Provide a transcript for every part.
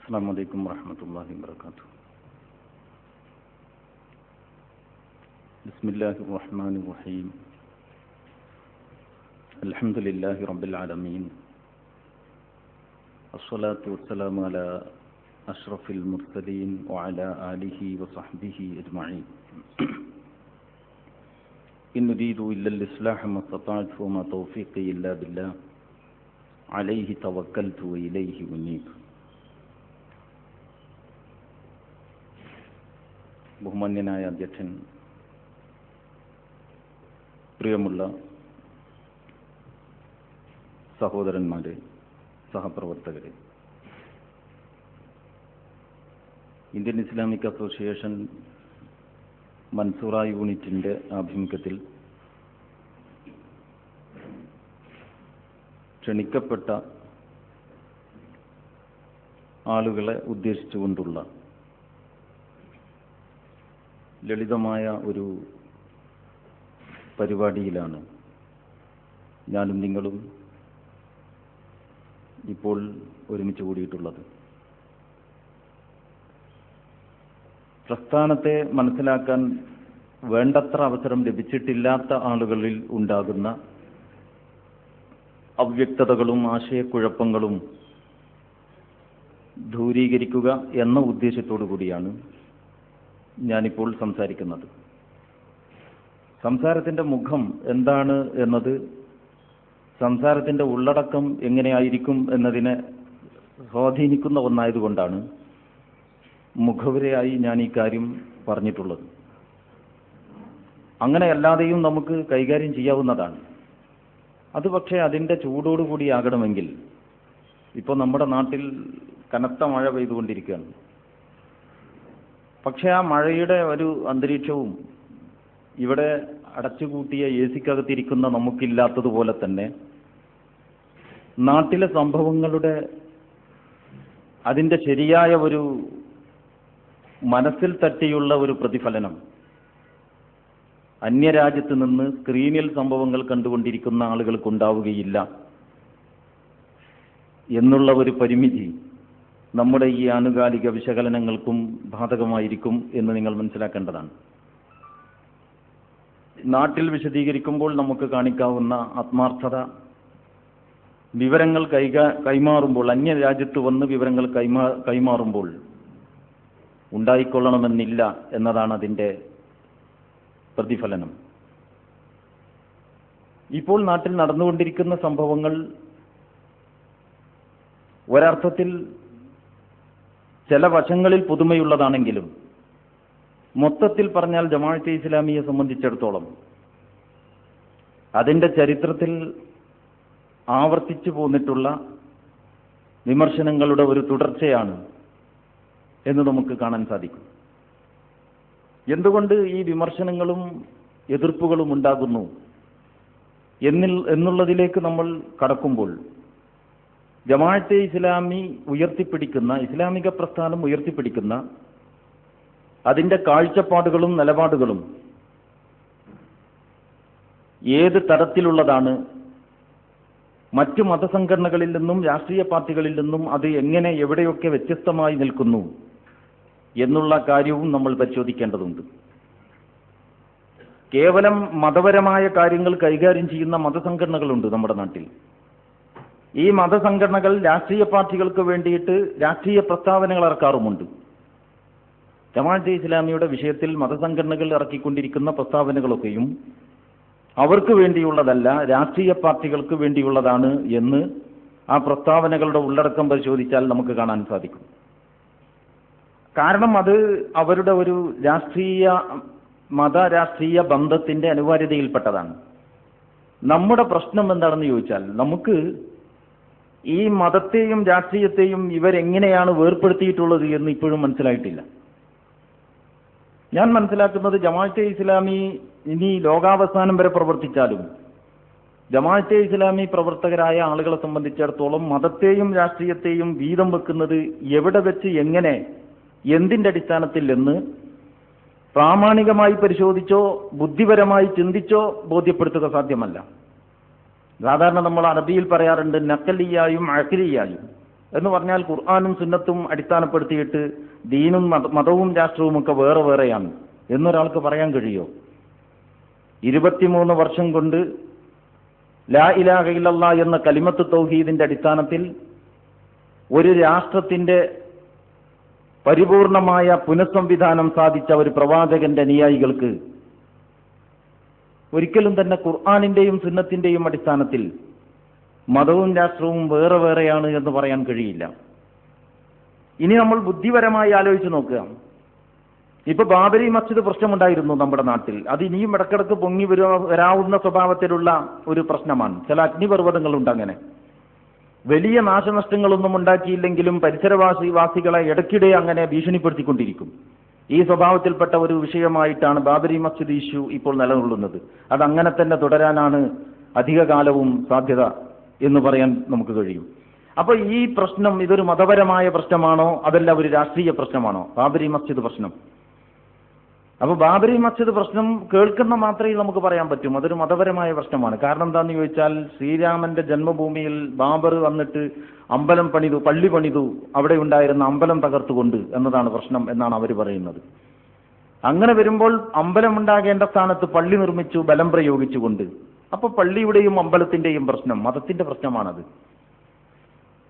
السلام عليكم ورحمة الله وبركاته. بسم الله الرحمن الرحيم. الحمد لله رب العالمين. الصلاة والسلام على أشرف المرسلين وعلى آله وصحبه أجمعين. إن نريد إلا الإصلاح ما استطعت وما توفيقي إلا بالله عليه توكلت وإليه أنيب. ബഹുമാന്യനായ അധ്യക്ഷൻ, പ്രിയമുള്ള സഹോദരന്മാരെ, സഹപ്രവർത്തകരെ, ഇന്ത്യൻ ഇസ്ലാമിക് അസോസിയേഷൻ മൻസൂറ യൂണിറ്റിൻ്റെ ആഭിമുഖ്യത്തിൽ ക്ഷണിക്കപ്പെട്ട ആളുകളെ ഉദ്ദേശിച്ചുകൊണ്ടുള്ള ലളിതമായ ഒരു പരിപാടിയിലാണ് ഞാനും നിങ്ങളും ഇപ്പോൾ ഒരുമിച്ച് കൂടിയിട്ടുള്ളത്. പ്രസ്ഥാനത്തെ മനസ്സിലാക്കാൻ വേണ്ടത്ര അവസരം ലഭിച്ചിട്ടില്ലാത്ത ആളുകളിൽ ഉണ്ടാകുന്ന അവ്യക്തതകളും ആശയക്കുഴപ്പങ്ങളും ദൂരീകരിക്കുക എന്ന ഉദ്ദേശത്തോടു കൂടിയാണ് ഞാനിപ്പോൾ സംസാരിക്കുന്നത്. സംസാരത്തിൻ്റെ മുഖം എന്താണ് എന്നത് സംസാരത്തിൻ്റെ ഉള്ളടക്കം എങ്ങനെയായിരിക്കും എന്നതിനെ സ്വാധീനിക്കുന്ന ഒന്നായതുകൊണ്ടാണ് മുഖവുരയായി ഞാൻ ഈ കാര്യം പറഞ്ഞിട്ടുള്ളത്. അങ്ങനെയല്ലാതെയും നമുക്ക് കൈകാര്യം ചെയ്യാവുന്നതാണ്. അത് പക്ഷേ അതിൻ്റെ ചൂടോടുകൂടിയാകണമെങ്കിൽ ഇപ്പോൾ നമ്മുടെ നാട്ടിൽ കനത്ത മഴ പെയ്തുകൊണ്ടിരിക്കുകയാണ്. പക്ഷേ ആ മഴയുടെ ഒരു അന്തരീക്ഷവും ഇവിടെ അടച്ചുകൂട്ടിയ AC-ക്കകത്തിരിക്കുന്ന നമുക്കില്ലാത്തതുപോലെ തന്നെ നാട്ടിലെ സംഭവങ്ങളുടെ അതിൻ്റെ ശരിയായ ഒരു മനസ്സിൽ തട്ടിയുള്ള ഒരു പ്രതിഫലനം അന്യരാജ്യത്ത് നിന്ന് സ്ക്രീനിൽ സംഭവങ്ങൾ കണ്ടുകൊണ്ടിരിക്കുന്ന ആളുകൾക്കുണ്ടാവുകയില്ല എന്നുള്ള ഒരു പരിമിതി നമ്മുടെ ഈ ആനുകാലിക വിശകലനങ്ങൾക്കും ബാധകമായിരിക്കും എന്ന് നിങ്ങൾ മനസ്സിലാക്കേണ്ടതാണ്. നാട്ടിൽ വിശദീകരിക്കുമ്പോൾ നമുക്ക് കാണിക്കാവുന്ന ആത്മാർത്ഥത, വിവരങ്ങൾ കൈമാറുമ്പോൾ, അന്യരാജ്യത്ത് വന്ന് വിവരങ്ങൾ കൈമാറുമ്പോൾ ഉണ്ടായിക്കൊള്ളണമെന്നില്ല എന്നതാണ് അതിൻ്റെ പ്രതിഫലനം. ഇപ്പോൾ നാട്ടിൽ നടന്നുകൊണ്ടിരിക്കുന്ന സംഭവങ്ങൾ ഒരർത്ഥത്തിൽ ചില വശങ്ങളിൽ പുതുമയുള്ളതാണെങ്കിലും മൊത്തത്തിൽ പറഞ്ഞാൽ ജമാഅത്തെ ഇസ്ലാമിയെ സംബന്ധിച്ചിടത്തോളം അതിൻ്റെ ചരിത്രത്തിൽ ആവർത്തിച്ചു പോന്നിട്ടുള്ള വിമർശനങ്ങളുടെ ഒരു തുടർച്ചയാണ് എന്ന് നമുക്ക് കാണാൻ സാധിക്കും. എന്തുകൊണ്ട് ഈ വിമർശനങ്ങളും എതിർപ്പുകളും ഉണ്ടാകുന്നു എന്നുള്ളതിലേക്ക് നമ്മൾ കടക്കുമ്പോൾ ജമാഅത്തെ ഇസ്ലാമി ഉയർത്തിപ്പിടിക്കുന്ന, ഇസ്ലാമിക പ്രസ്ഥാനം ഉയർത്തിപ്പിടിക്കുന്ന അതിൻ്റെ കാഴ്ചപ്പാടുകളും നിലപാടുകളും ഏത് തരത്തിലുള്ളതാണ്, മറ്റു മതസംഘടനകളിൽ നിന്നും രാഷ്ട്രീയ പാർട്ടികളിൽ നിന്നും അത് എങ്ങനെ എവിടെയൊക്കെ വ്യത്യസ്തമായി നിൽക്കുന്നു എന്നുള്ള കാര്യവും നമ്മൾ പരിശോധിക്കേണ്ടതുണ്ട്. കേവലം മതപരമായ കാര്യങ്ങൾ കൈകാര്യം ചെയ്യുന്ന മതസംഘടനകളുണ്ട് നമ്മുടെ നാട്ടിൽ. ഈ മതസംഘടനകൾ രാഷ്ട്രീയ പാർട്ടികൾക്ക് വേണ്ടിയിട്ട് രാഷ്ട്രീയ പ്രസ്താവനകൾ ഇറക്കാറുമുണ്ട്. ജമാഅത്തെ ഇസ്ലാമിയുടെ വിഷയത്തിൽ മതസംഘടനകൾ ഇറക്കിക്കൊണ്ടിരിക്കുന്ന പ്രസ്താവനകളൊക്കെയും അവർക്ക് വേണ്ടിയുള്ളതല്ല, രാഷ്ട്രീയ പാർട്ടികൾക്ക് വേണ്ടിയുള്ളതാണ് എന്ന് ആ പ്രസ്താവനകളുടെ ഉള്ളടക്കം പരിശോധിച്ചാൽ നമുക്ക് കാണാൻ സാധിക്കും. കാരണം അത് അവരുടെ ഒരു മതരാഷ്ട്രീയ ബന്ധത്തിൻ്റെ അനിവാര്യതയിൽപ്പെട്ടതാണ്. നമ്മുടെ പ്രശ്നം എന്താണെന്ന് ചോദിച്ചാൽ, നമുക്ക് ഈ മതത്തെയും രാഷ്ട്രീയത്തെയും ഇവരെങ്ങനെയാണ് വേർപ്പെടുത്തിയിട്ടുള്ളത് എന്ന് ഇപ്പോഴും മനസ്സിലായിട്ടില്ല. ഞാൻ മനസ്സിലാക്കുന്നത് ജമാഅത്തെ ഇസ്ലാമി ഇനി ലോകാവസാനം വരെ പ്രവർത്തിച്ചാലും ജമാഅത്തെ ഇസ്ലാമി പ്രവർത്തകരായ ആളുകളെ സംബന്ധിച്ചിടത്തോളം മതത്തെയും രാഷ്ട്രീയത്തെയും വീതം വെക്കുന്നത് എവിടെ വെച്ച്, എങ്ങനെ, എന്തിൻ്റെ അടിസ്ഥാനത്തിൽ എന്ന് പ്രാമാണികമായി പരിശോധിച്ചോ ബുദ്ധിപരമായി ചിന്തിച്ചോ ബോധ്യപ്പെടുത്തുക സാധ്യമല്ല. സാധാരണ നമ്മൾ അറബിയിൽ പറയാറുണ്ട് നഖലിയായും അഖലിയായും. എന്ന് പറഞ്ഞാൽ ഖുർആനും സുന്നത്തും അടിസ്ഥാനപ്പെടുത്തിയിട്ട് ദീനും മതവും രാഷ്ട്രവും ഒക്കെ വേറെ വേറെയാണ് എന്നൊരാൾക്ക് പറയാൻ കഴിയോ? 23 വർഷം കൊണ്ട് ലാ ഇലാഹ ഇല്ലല്ലാഹ് എന്ന കലിമത്ത് തൗഹീദിന്റെ അടിസ്ഥാനത്തിൽ ഒരു രാഷ്ട്രത്തിന്റെ പരിപൂർണമായ പുനഃസംവിധാനം സാധിച്ച ഒരു പ്രവാചകന്റെ അനുയായികൾക്ക് ഒരിക്കലും തന്നെ ഖുർആനിന്റെയും സുന്നത്തിന്റെയും അടിസ്ഥാനത്തിൽ മതവും രാഷ്ട്രവും വേറെ വേറെയാണ് എന്ന് പറയാൻ കഴിയില്ല. ഇനി നമ്മൾ ബുദ്ധിപരമായി ആലോചിച്ച് നോക്കുക. ഇപ്പൊ ബാബരി മസ്ജിദ് പ്രശ്നമുണ്ടായിരുന്നു നമ്മുടെ നാട്ടിൽ. അത് ഇനിയും ഇടക്കിടക്ക് പൊങ്ങി വരാവുന്ന സ്വഭാവത്തിലുള്ള ഒരു പ്രശ്നമാണ്. ചില അഗ്നിപർവ്വതങ്ങളുണ്ട്. അങ്ങനെ വലിയ നാശനഷ്ടങ്ങളൊന്നും ഉണ്ടാക്കിയില്ലെങ്കിലും പരിസരവാസികളെ ഇടയ്ക്കിടെ അങ്ങനെ ഭീഷണിപ്പെടുത്തിക്കൊണ്ടിരിക്കും. ഈ സ്വഭാവത്തിൽപ്പെട്ട ഒരു വിഷയമായിട്ടാണ് ബാബരി മസ്ജിദ് ഇഷ്യൂ ഇപ്പോൾ നിലകൊള്ളുന്നത്. അതങ്ങനെ തന്നെ തുടരാനാണ് അധികകാലവും സാധ്യത എന്ന് പറയാൻ നമുക്ക് കഴിയും. അപ്പൊ ഈ പ്രശ്നം ഇതൊരു മതപരമായ പ്രശ്നമാണോ അതല്ല ഒരു രാഷ്ട്രീയ പ്രശ്നമാണോ ബാബരി മസ്ജിദ് പ്രശ്നം? അപ്പൊ ബാബരി മസ്ജിദ് പ്രശ്നം കേൾക്കുന്ന മാത്രമേ നമുക്ക് പറയാൻ പറ്റും അതൊരു മതപരമായ പ്രശ്നമാണ്. കാരണം എന്താന്ന് ചോദിച്ചാൽ ശ്രീരാമന്റെ ജന്മഭൂമിയിൽ ബാബർ വന്നിട്ട് അമ്പലം പണിതു, പള്ളി പണിതു, അവിടെ ഉണ്ടായിരുന്ന അമ്പലം തകർത്തുകൊണ്ട് എന്നതാണ് പ്രശ്നം എന്നാണ് അവർ പറയുന്നത്. അങ്ങനെ വരുമ്പോൾ അമ്പലം ഉണ്ടാകേണ്ട സ്ഥാനത്ത് പള്ളി നിർമ്മിച്ചു ബലം പ്രയോഗിച്ചുകൊണ്ട്. അപ്പൊ പള്ളിയുടെയും അമ്പലത്തിന്റെയും പ്രശ്നം മതത്തിന്റെ പ്രശ്നമാണത്.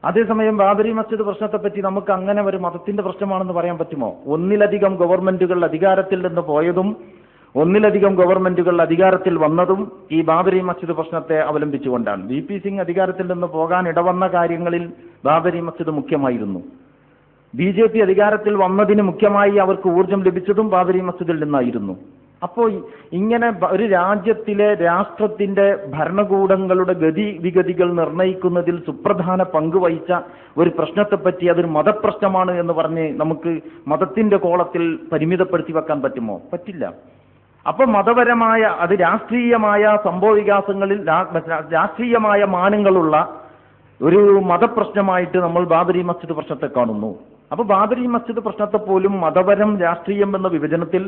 അതേസമയം ബാബരി മസ്ജിദ് പ്രശ്നത്തെപ്പറ്റി നമുക്ക് അങ്ങനെ ഒരു മതത്തിന്റെ പ്രശ്നമാണെന്ന് പറയാൻ പറ്റുമോ? ഒന്നിലധികം ഗവൺമെന്റുകൾ അധികാരത്തിൽ നിന്ന് പോയതും ഒന്നിലധികം ഗവൺമെന്റുകൾ അധികാരത്തിൽ വന്നതും ഈ ബാബരി മസ്ജിദ് പ്രശ്നത്തെ അവലംബിച്ചുകൊണ്ടാണ്. വി പി സിംഗ് അധികാരത്തിൽ നിന്ന് പോകാൻ ഇടവന്ന കാര്യങ്ങളിൽ ബാബരി മസ്ജിദ് മുഖ്യമായിരുന്നു. BJP അധികാരത്തിൽ വന്നതിന് മുഖ്യമായി അവർക്ക് ഊർജം ലഭിച്ചതും ബാബരി മസ്ജിദിൽ നിന്നായിരുന്നു. അപ്പോൾ ഇങ്ങനെ ഒരു രാജ്യത്തിലെ രാഷ്ട്രത്തിന്റെ ഭരണകൂടങ്ങളുടെ ഗതിവിഗതികൾ നിർണ്ണയിക്കുന്നതിൽ സുപ്രധാന പങ്ക് വഹിച്ച ഒരു പ്രശ്നത്തെപ്പറ്റി അതൊരു മതപ്രശ്നമാണ് എന്ന് പറഞ്ഞ് നമുക്ക് മതത്തിന്റെ കോളത്തിൽ പരിമിതപ്പെടുത്തി വെക്കാൻ പറ്റുമോ? പറ്റില്ല. അപ്പൊ മതപരമായ അത് രാഷ്ട്രീയമായ സംഭവവികാസങ്ങളിൽ രാഷ്ട്രീയമായ മാനങ്ങളുള്ള ഒരു മതപ്രശ്നമായിട്ട് നമ്മൾ ബാബരി മസ്ജിദ് പ്രശ്നത്തെ കാണുന്നു. അപ്പൊ ബാബരി മസ്ജിദ് പ്രശ്നത്തെ പോലും മതപരം രാഷ്ട്രീയം എന്ന വിഭജനത്തിൽ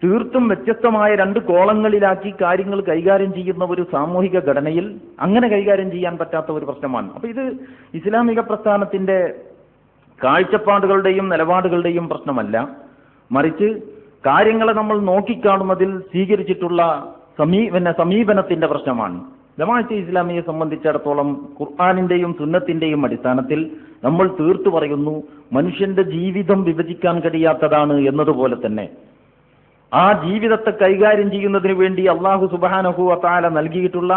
തീർത്തും വ്യത്യസ്തമായ രണ്ട് കോളങ്ങളിലാക്കി കാര്യങ്ങൾ കൈകാര്യം ചെയ്യുന്ന ഒരു സാമൂഹിക ഘടനയിൽ അങ്ങനെ കൈകാര്യം ചെയ്യാൻ പറ്റാത്ത ഒരു പ്രശ്നമാണ്. അപ്പൊ ഇത് ഇസ്ലാമിക പ്രസ്ഥാനത്തിന്റെ കാഴ്ചപ്പാടുകളുടെയും നിലപാടുകളുടെയും പ്രശ്നമല്ല, മറിച്ച് കാര്യങ്ങളെ നമ്മൾ നോക്കിക്കാണുന്നതിൽ സ്വീകരിച്ചിട്ടുള്ള സമീപനത്തിന്റെ പ്രശ്നമാണ്. ജമാഅത്തെ ഇസ്ലാമിയെ സംബന്ധിച്ചിടത്തോളം ഖുർആനിന്റെയും സുന്നത്തിന്റെയും അടിസ്ഥാനത്തിൽ നമ്മൾ തീർത്തു പറയുന്നു മനുഷ്യന്റെ ജീവിതം വിഭജിക്കാൻ കഴിയാത്തതാണ് എന്നതുപോലെ തന്നെ ആ ജീവിതത്തെ കൈകാര്യം ചെയ്യുന്നതിന് വേണ്ടി അല്ലാഹു സുബ്ഹാനഹു വ തആല നൽകിയിട്ടുള്ള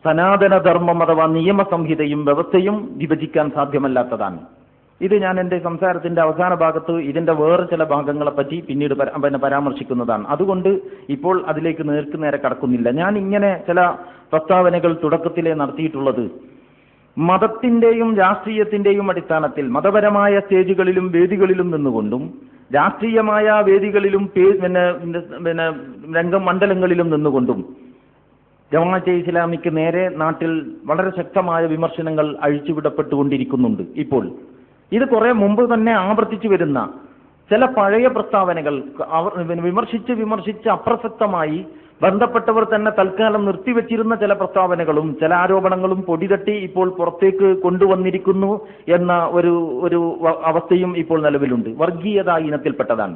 സനാതനധർമ്മം അഥവാ നിയമസംഹിതയും വ്യവസ്ഥയും വിഭജിക്കാൻ സാധ്യമല്ലാത്തതാണ്. ഇത് ഞാൻ എൻ്റെ സംസാരത്തിന്റെ അവസാന ഭാഗത്ത് ഇതിന്റെ വേറെ ചില ഭാഗങ്ങളെ പറ്റി പിന്നീട് പരാമർശിക്കുന്നതാണ്. അതുകൊണ്ട് ഇപ്പോൾ അതിലേക്ക് നേരെ കടക്കുന്നില്ല. ഞാൻ ഇങ്ങനെ ചില പ്രസ്താവനകൾ തുടക്കത്തിലേ നടത്തിയിട്ടുള്ളത് മതത്തിന്റെയും രാഷ്ട്രീയത്തിന്റെയും അടിസ്ഥാനത്തിൽ മതപരമായ സ്റ്റേജുകളിലും വേദികളിലും നിന്നുകൊണ്ടും രാഷ്ട്രീയമായ വേദികളിലും രംഗമണ്ഡലങ്ങളിലും നിന്നുകൊണ്ടും ജമാഅത്തെ ഇസ്ലാമിക്ക് നേരെ നാട്ടിൽ വളരെ ശക്തമായ വിമർശനങ്ങൾ അഴിച്ചുവിടപ്പെട്ടുകൊണ്ടിരിക്കുന്നുണ്ട്. ഇപ്പോൾ ഇത് കുറെ മുമ്പ് തന്നെ ആവർത്തിച്ചു വരുന്ന ചില പഴയ പ്രസ്താവനകൾ വിമർശിച്ച് അപ്രസക്തമായി ബന്ധപ്പെട്ടവർ തന്നെ തൽക്കാലം നിർത്തിവെച്ചിരുന്ന ചില പ്രസ്താവനകളും ചില ആരോപണങ്ങളും പൊടിതട്ടി ഇപ്പോൾ പുറത്തേക്ക് കൊണ്ടുവന്നിരിക്കുന്നു എന്ന ഒരു അവസ്ഥയും ഇപ്പോൾ നിലവിലുണ്ട്. വർഗീയത ഇനത്തിൽപ്പെട്ടതാണ്.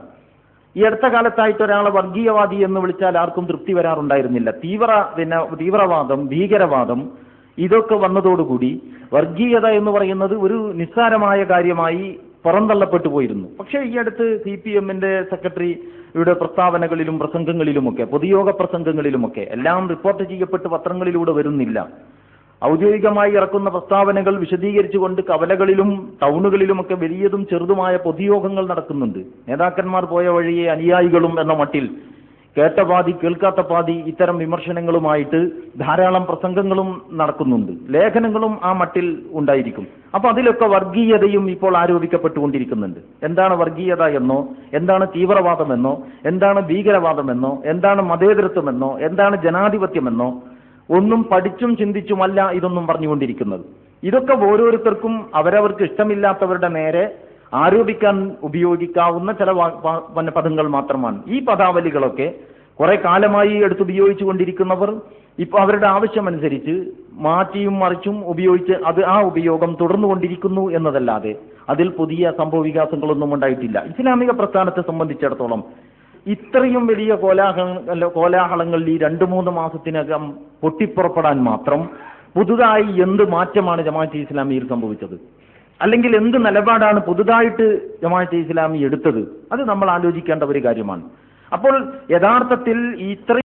ഈ അടുത്ത കാലത്തായിട്ട് ഒരാളെ വർഗീയവാദി എന്ന് വിളിച്ചാൽ ആർക്കും തൃപ്തി വരാറുണ്ടായിരുന്നില്ല. തീവ്രവാദം, ഭീകരവാദം ഇതൊക്കെ വന്നതോടുകൂടി വർഗീയത എന്ന് പറയുന്നത് ഒരു നിസ്സാരമായ കാര്യമായി പുറന്തള്ളപ്പെട്ടു പോയിരുന്നു. പക്ഷേ ഈ അടുത്ത് CPMന്റെ സെക്രട്ടറിയുടെ പ്രസ്താവനകളിലും പ്രസംഗങ്ങളിലുമൊക്കെ പൊതുയോഗ പ്രസംഗങ്ങളിലുമൊക്കെ എല്ലാം റിപ്പോർട്ട് ചെയ്യപ്പെട്ട് പത്രങ്ങളിലൂടെ വരുന്നില്ല. ഔദ്യോഗികമായി ഇറക്കുന്ന പ്രസ്താവനകൾ വിശദീകരിച്ചുകൊണ്ട് കവലകളിലും ടൗണുകളിലുമൊക്കെ വലിയതും ചെറുതുമായ പൊതുയോഗങ്ങൾ നടക്കുന്നുണ്ട്. നേതാക്കന്മാർ പോയ വഴിയെ അനുയായികളും എന്ന മട്ടിൽ കേട്ട പാതി കേൾക്കാത്ത പാതി ഇത്തരം വിമർശനങ്ങളുമായിട്ട് ധാരാളം പ്രസംഗങ്ങളും നടക്കുന്നുണ്ട്, ലേഖനങ്ങളും ആ മട്ടിൽ ഉണ്ടായിരിക്കും. അപ്പൊ അതിലൊക്കെ വർഗീയതയും ഇപ്പോൾ ആരോപിക്കപ്പെട്ടുകൊണ്ടിരിക്കുന്നുണ്ട്. എന്താണ് വർഗീയത എന്നോ, എന്താണ് തീവ്രവാദമെന്നോ, എന്താണ് ഭീകരവാദമെന്നോ, എന്താണ് മതേതരത്വമെന്നോ, എന്താണ് ജനാധിപത്യമെന്നോ ഒന്നും പഠിച്ചും ചിന്തിച്ചുമല്ല ഇതൊന്നും പറഞ്ഞുകൊണ്ടിരിക്കുന്നത്. ഇതൊക്കെ ഓരോരുത്തർക്കും അവരവർക്ക് ഇഷ്ടമില്ലാത്തവരുടെ നേരെ ആരോപിക്കാൻ ഉപയോഗിക്കാവുന്ന ചില പദങ്ങൾ മാത്രമാണ്. ഈ പദാവലികളൊക്കെ കുറെ കാലമായി എടുത്തുപയോഗിച്ചു കൊണ്ടിരിക്കുന്നവർ ഇപ്പോൾ അവരുടെ ആവശ്യമനുസരിച്ച് മാറ്റിയും മറിച്ചും ഉപയോഗിച്ച് ആ ഉപയോഗം തുടർന്നുകൊണ്ടിരിക്കുന്നു എന്നതല്ലാതെ അതിൽ പുതിയ സംഭവ വികാസങ്ങളൊന്നും ഉണ്ടായിട്ടില്ല. ഇസ്ലാമിക പ്രസ്ഥാനത്തെ സംബന്ധിച്ചിടത്തോളം ഇത്രയും വലിയ കോലാഹലങ്ങളിൽ ഈ 2-3 മാസത്തിനകം പൊട്ടിപ്പുറപ്പെടാൻ മാത്രം പുതുതായി എന്ത് മാറ്റമാണ് ജമാഅത്തെ ഇസ്ലാമിയിൽ സംഭവിച്ചത്, അല്ലെങ്കിൽ എന്ത് നിലപാടാണ് പുതുതായിട്ട് ജമാഅത്തെ ഇസ്ലാമി എടുത്തത്? അത് നമ്മൾ ആലോചിക്കേണ്ട ഒരു കാര്യമാണ്. അപ്പോൾ യഥാർത്ഥത്തിൽ ഇത്രയും